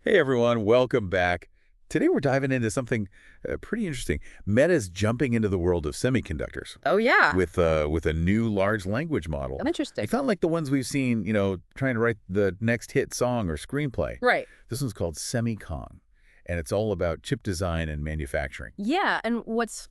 Hey everyone, welcome back. Today we're diving into something pretty interesting. Meta's jumping into the world of semiconductors Oh, yeah. with a new large language model. Interesting. It's not like the ones we've seen, trying to write the next hit song or screenplay. Right. This one's called Semicon, and it's all about chip design and manufacturing. Yeah, and what's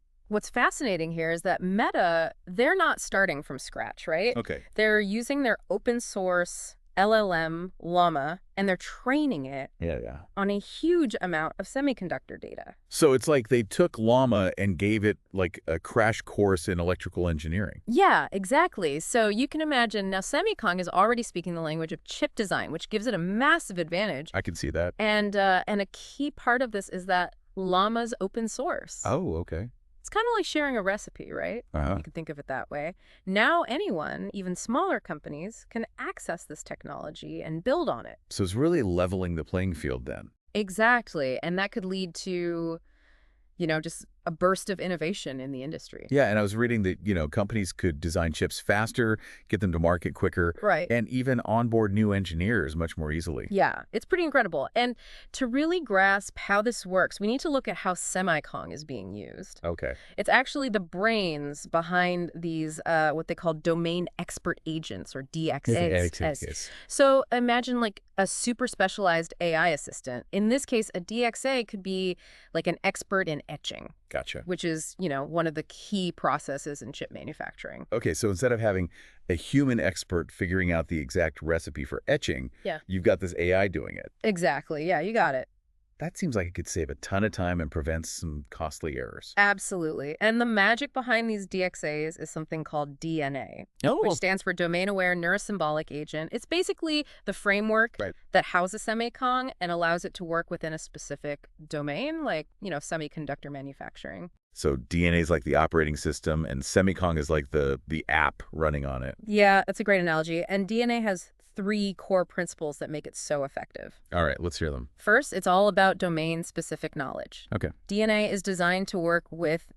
fascinating here is that Meta, they're not starting from scratch, right? Okay. They're using their open source LLM Llama, and they're training it Yeah. on a huge amount of semiconductor data. So it's like they took Llama and gave it like a crash course in electrical engineering. Yeah, exactly. So you can imagine now Semicon is already speaking the language of chip design, which gives it a massive advantage. I can see that. And a key part of this is that Llama's open source. Oh, okay. It's kind of like sharing a recipe, right? Uh-huh. You can think of it that way. Now anyone, even smaller companies, can access this technology and build on it. So it's really leveling the playing field then. Exactly. And that could lead to, just a burst of innovation in the industry. Yeah, and I was reading that, companies could design chips faster, get them to market quicker, Right. and even onboard new engineers much more easily. Yeah, it's pretty incredible. And to really grasp how this works, we need to look at how semicon is being used. Okay. It's actually the brains behind these, what they call domain-expert agents, or DXAs. Yes. So imagine like a super specialized AI assistant. In this case, a DXA could be like an expert in etching, Gotcha. which is, one of the key processes in chip manufacturing. Okay, so instead of having a human expert figuring out the exact recipe for etching, Yeah. you've got this AI doing it. Exactly. Yeah, you got it. That seems like it could save a ton of time and prevent some costly errors. Absolutely. And the magic behind these DXAs is something called DNA, which stands for Domain-Aware Neurosymbolic Agent. It's basically the framework Right. that houses semicon and allows it to work within a specific domain, like, semiconductor manufacturing. So DNA is like the operating system, and Semicon is like the app running on it. Yeah, that's a great analogy. And DNA has three core principles that make it so effective. All right, let's hear them. First, it's all about domain-specific knowledge. Okay. DNA is designed to work with,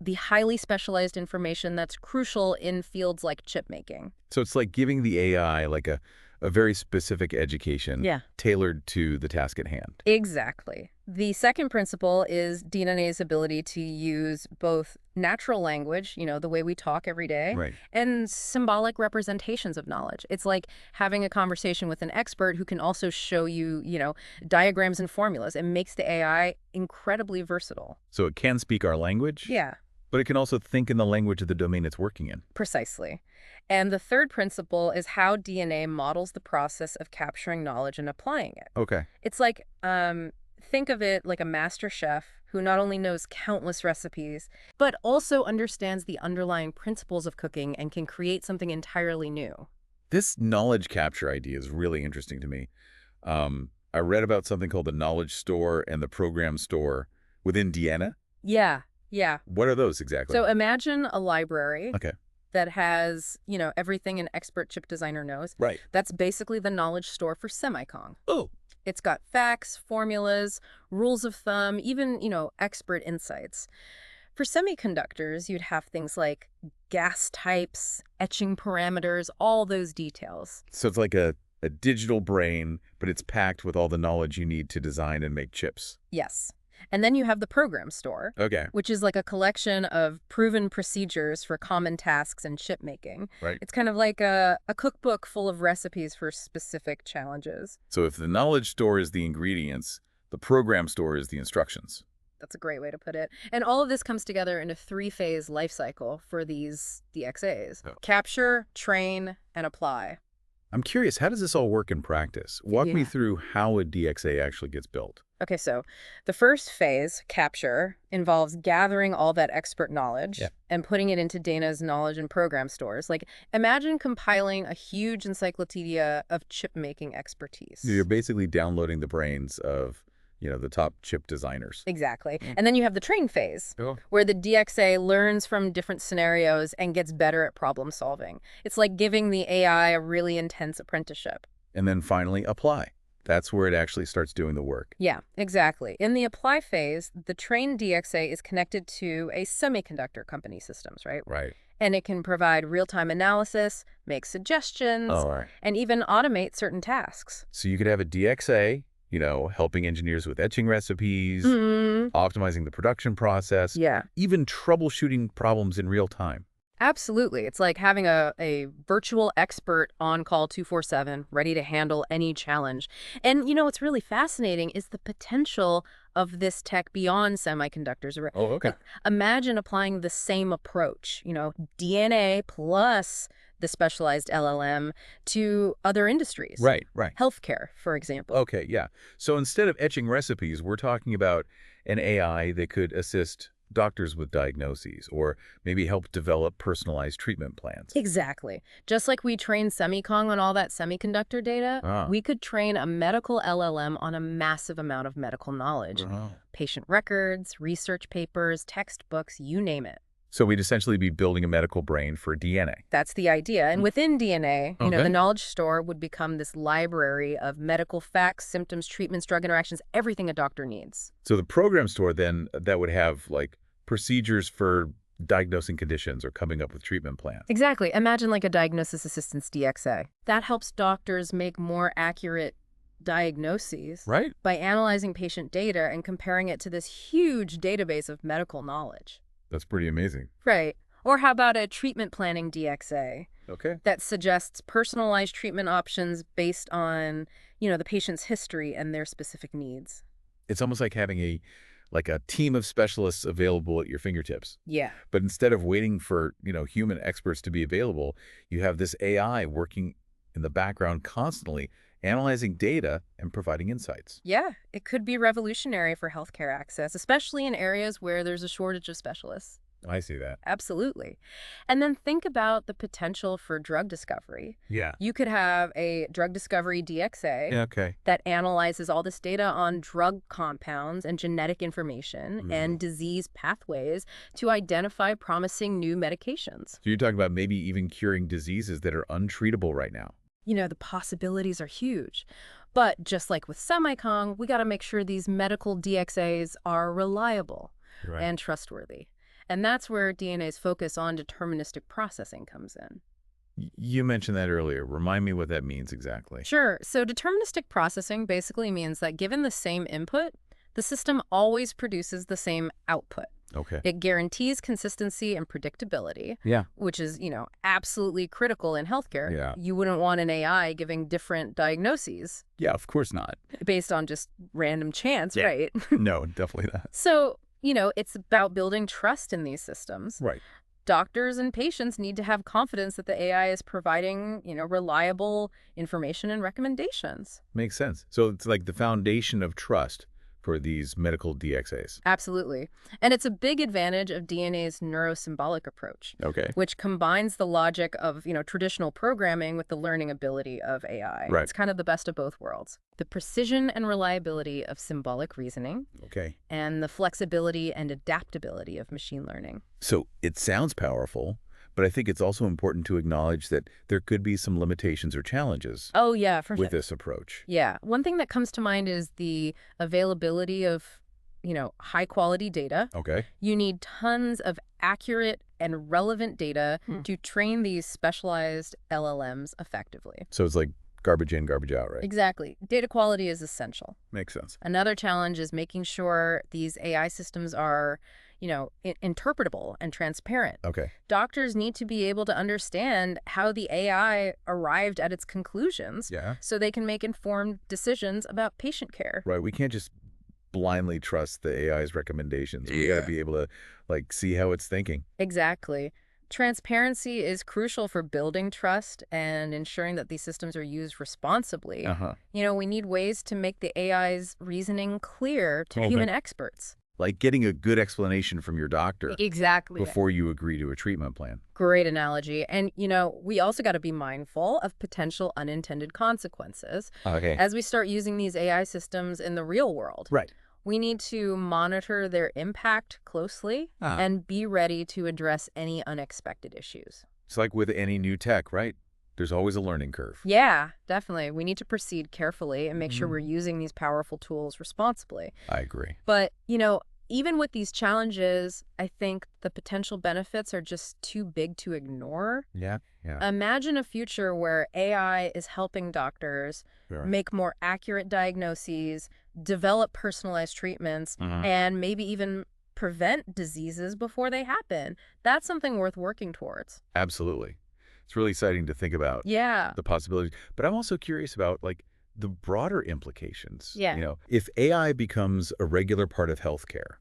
the highly specialized information that's crucial in fields like chip making. So it's like giving the AI like a very specific education Yeah. tailored to the task at hand. Exactly. The second principle is DNA's ability to use both natural language, the way we talk every day, Right. and symbolic representations of knowledge. It's like having a conversation with an expert who can also show you, diagrams and formulas. It makes the AI incredibly versatile. So it can speak our language, Yeah. but it can also think in the language of the domain it's working in. Precisely. And the third principle is how DNA models the process of capturing knowledge and applying it. Okay. It's like, think of it like a master chef who not only knows countless recipes, but also understands the underlying principles of cooking and can create something entirely new. This knowledge capture idea is really interesting to me. I read about something called the knowledge store and the program store within Deanna. Yeah. What are those exactly? So imagine a library Okay. that has, everything an expert chip designer knows. Right. That's basically the knowledge store for semicon. Oh. It's got facts, formulas, rules of thumb, even, expert insights. For semiconductors, you'd have things like gas types, etching parameters, all those details. So it's like a digital brain, but it's packed with all the knowledge you need to design and make chips. Yes. And then you have the program store, Okay. which is like a collection of proven procedures for common tasks in chip making. Right. It's kind of like a cookbook full of recipes for specific challenges. So if the knowledge store is the ingredients, the program store is the instructions. That's a great way to put it. And all of this comes together in a three-phase life cycle for these DXAs. Oh. Capture, train, and apply. I'm curious, how does this all work in practice? Walk me Yeah. through how a DXA actually gets built. Okay, so the first phase, capture, involves gathering all that expert knowledge Yeah. and putting it into Dana's knowledge and program stores. Like, imagine compiling a huge encyclopedia of chip-making expertise. You're basically downloading the brains of, the top chip designers. Exactly. And then you have the train phase, Oh. where the DXA learns from different scenarios and gets better at problem solving. It's like giving the AI a really intense apprenticeship. And then finally, apply. That's where it actually starts doing the work. Yeah, exactly. In the apply phase, the trained DXA is connected to a semiconductor company systems, right? Right. And it can provide real-time analysis, make suggestions, All right. and even automate certain tasks. So you could have a DXA, helping engineers with etching recipes, Mm, optimizing the production process, yeah. even troubleshooting problems in real time. Absolutely. It's like having a virtual expert on call 24/7, ready to handle any challenge. And what's really fascinating is the potential of this tech beyond semiconductors. Oh, okay. Like, imagine applying the same approach, DNA plus the specialized LLM to other industries. Right, right. Healthcare, for example. Okay, yeah. So instead of etching recipes, we're talking about an AI that could assist doctors with diagnoses or maybe help develop personalized treatment plans. Exactly. Just like we train Semicon on all that semiconductor data, Ah. we could train a medical LLM on a massive amount of medical knowledge. Oh. Patient records, research papers, textbooks, you name it. So we'd essentially be building a medical brain for DNA. That's the idea. And within DNA, the Okay. knowledge store would become this library of medical facts, symptoms, treatments, drug interactions, everything a doctor needs. So the program store then that would have like procedures for diagnosing conditions or coming up with treatment plans. Exactly. Imagine like a diagnosis assistance DXA. That helps doctors make more accurate diagnoses Right? by analyzing patient data and comparing it to this huge database of medical knowledge. That's pretty amazing. Right. Or how about a treatment planning DXA Okay. that suggests personalized treatment options based on, the patient's history and their specific needs? It's almost like having a team of specialists available at your fingertips. Yeah. But instead of waiting for, human experts to be available, you have this AI working in the background constantly, analyzing data and providing insights. Yeah, it could be revolutionary for healthcare access, especially in areas where there's a shortage of specialists. I see that. Absolutely. And then think about the potential for drug discovery. Yeah. You could have a drug discovery DXA Yeah, okay. that analyzes all this data on drug compounds and genetic information and disease pathways to identify promising new medications. So you're talking about maybe even curing diseases that are untreatable right now. The possibilities are huge. But just like with Semicon, we got to make sure these medical DXAs are reliable and trustworthy. And that's where DNA's focus on deterministic processing comes in. You mentioned that earlier. Remind me what that means exactly. Sure. So deterministic processing basically means that given the same input, the system always produces the same output. Okay. It guarantees consistency and predictability, Yeah. which is, absolutely critical in healthcare. Yeah. You wouldn't want an AI giving different diagnoses Yeah, of course not. based on just random chance, Yeah. right? No, definitely not. So, it's about building trust in these systems. Right. Doctors and patients need to have confidence that the AI is providing, reliable information and recommendations. Makes sense. So it's like the foundation of trust for these medical DXAs. Absolutely. And it's a big advantage of DNA's neurosymbolic approach, Okay. which combines the logic of, traditional programming with the learning ability of AI. Right. It's kind of the best of both worlds. The precision and reliability of symbolic reasoning Okay. and the flexibility and adaptability of machine learning. So it sounds powerful, but I think it's also important to acknowledge that there could be some limitations or challenges Oh, yeah, for with sure. this approach. Yeah. One thing that comes to mind is the availability of, high quality data. Okay. You need tons of accurate and relevant data to train these specialized LLMs effectively. So it's like garbage in, garbage out, right? Exactly. Data quality is essential. Makes sense. Another challenge is making sure these AI systems are, interpretable and transparent. Okay. Doctors need to be able to understand how the AI arrived at its conclusions Yeah. so they can make informed decisions about patient care. Right. We can't just blindly trust the AI's recommendations. We got Yeah. to be able to see how it's thinking. Exactly. Transparency is crucial for building trust and ensuring that these systems are used responsibly. Uh-huh. We need ways to make the AI's reasoning clear to Okay. human experts. Like getting a good explanation from your doctor Exactly. before you agree to a treatment plan. Great analogy. And, we also got to be mindful of potential unintended consequences Okay. as we start using these AI systems in the real world. Right. We need to monitor their impact closely and be ready to address any unexpected issues. It's like with any new tech, right? There's always a learning curve. Yeah, definitely. We need to proceed carefully and make sure we're using these powerful tools responsibly. I agree. But, even with these challenges, I think the potential benefits are just too big to ignore. Yeah, yeah. Imagine a future where AI is helping doctors Sure. make more accurate diagnoses, develop personalized treatments, Mhm. and maybe even prevent diseases before they happen. That's something worth working towards. Absolutely. It's really exciting to think about Yeah. the possibilities. But I'm also curious about like the broader implications. Yeah. If AI becomes a regular part of healthcare,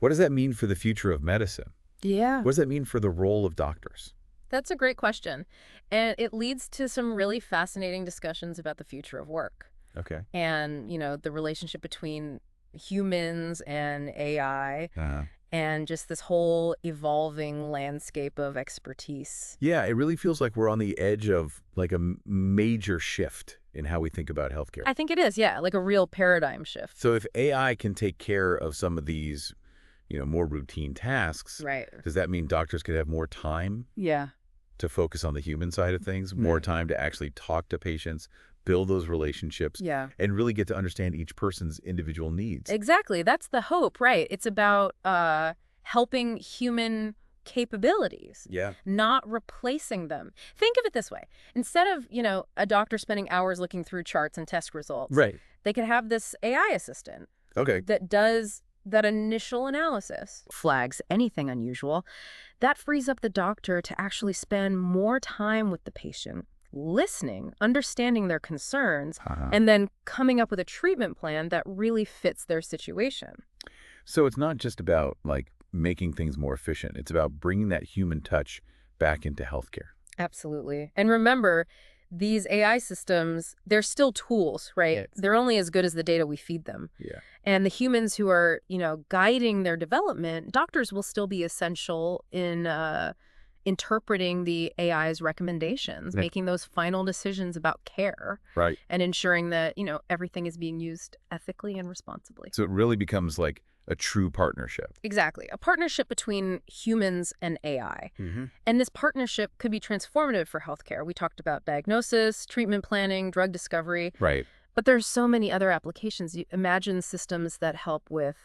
what does that mean for the future of medicine? Yeah. What does that mean for the role of doctors? That's a great question. And it leads to some really fascinating discussions about the future of work Okay. and, the relationship between humans and AI Uh, and just this whole evolving landscape of expertise. yeah, it really feels like we're on the edge of like a major shift in how we think about healthcare. I think it is, yeah, like a real paradigm shift. So if AI can take care of some of these, more routine tasks, Right. does that mean doctors could have more time Yeah. to focus on the human side of things, more Right. time to actually talk to patients, build those relationships, Yeah. and really get to understand each person's individual needs? Exactly. That's the hope, right? It's about helping human capabilities, Yeah. not replacing them. Think of it this way. Instead of, a doctor spending hours looking through charts and test results, Right. they could have this AI assistant Okay. that does that initial analysis, flags anything unusual. That frees up the doctor to actually spend more time with the patient, listening, understanding their concerns, Uh-huh. and then coming up with a treatment plan that really fits their situation. So it's not just about like making things more efficient. It's about bringing that human touch back into healthcare. Absolutely. And remember, these AI systems, they're still tools, right? Yes. They're only as good as the data we feed them. Yeah. And the humans who are, guiding their development, doctors will still be essential in interpreting the AI's recommendations, Yeah. making those final decisions about care, Right. and ensuring that, everything is being used ethically and responsibly. So it really becomes like a true partnership. Exactly. A partnership between humans and AI. Mm-hmm. And this partnership could be transformative for healthcare. We talked about diagnosis, treatment planning, drug discovery, Right. but there's so many other applications. You imagine systems that help with,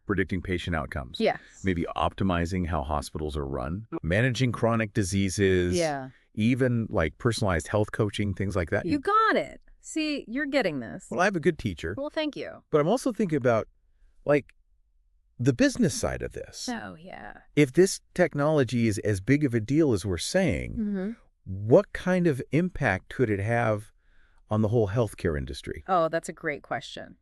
Predicting patient outcomes. yes. Maybe optimizing how hospitals are run, managing chronic diseases, Yeah. even like personalized health coaching, things like that. You got it. See, you're getting this. Well, I have a good teacher, Well, thank you. but I'm also thinking about like the business side of this. Oh, yeah. If this technology is as big of a deal as we're saying, Mm-hmm. what kind of impact could it have on the whole healthcare industry? Oh, that's a great question.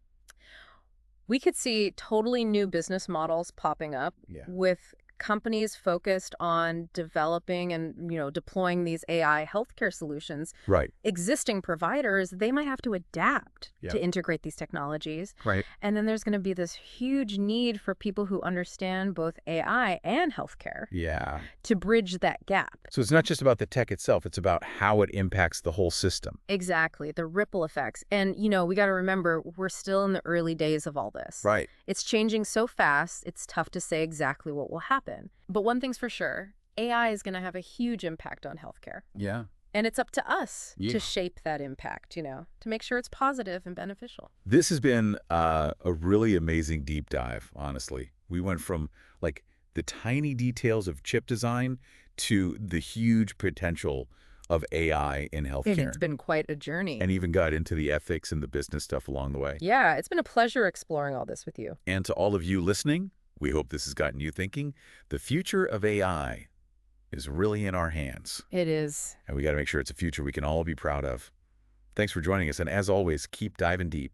We could see totally new business models popping up Yeah. with companies focused on developing and, deploying these AI healthcare solutions. Right. Existing providers, they might have to adapt Yeah. to integrate these technologies. Right. And then there's going to be this huge need for people who understand both AI and healthcare Yeah. to bridge that gap. So it's not just about the tech itself, it's about how it impacts the whole system. Exactly, the ripple effects. And, we got to remember, we're still in the early days of all this. Right. It's changing so fast, it's tough to say exactly what will happen. But one thing's for sure, AI is going to have a huge impact on healthcare. Yeah. And it's up to us Yeah. to shape that impact, to make sure it's positive and beneficial. This has been a really amazing deep dive, honestly. We went from like the tiny details of chip design to the huge potential of AI in healthcare. It's been quite a journey. And even got into the ethics and the business stuff along the way. Yeah, it's been a pleasure exploring all this with you. And to all of you listening, we hope this has gotten you thinking. The future of AI is really in our hands. It is. And we got to make sure it's a future we can all be proud of. Thanks for joining us. And as always, keep diving deep.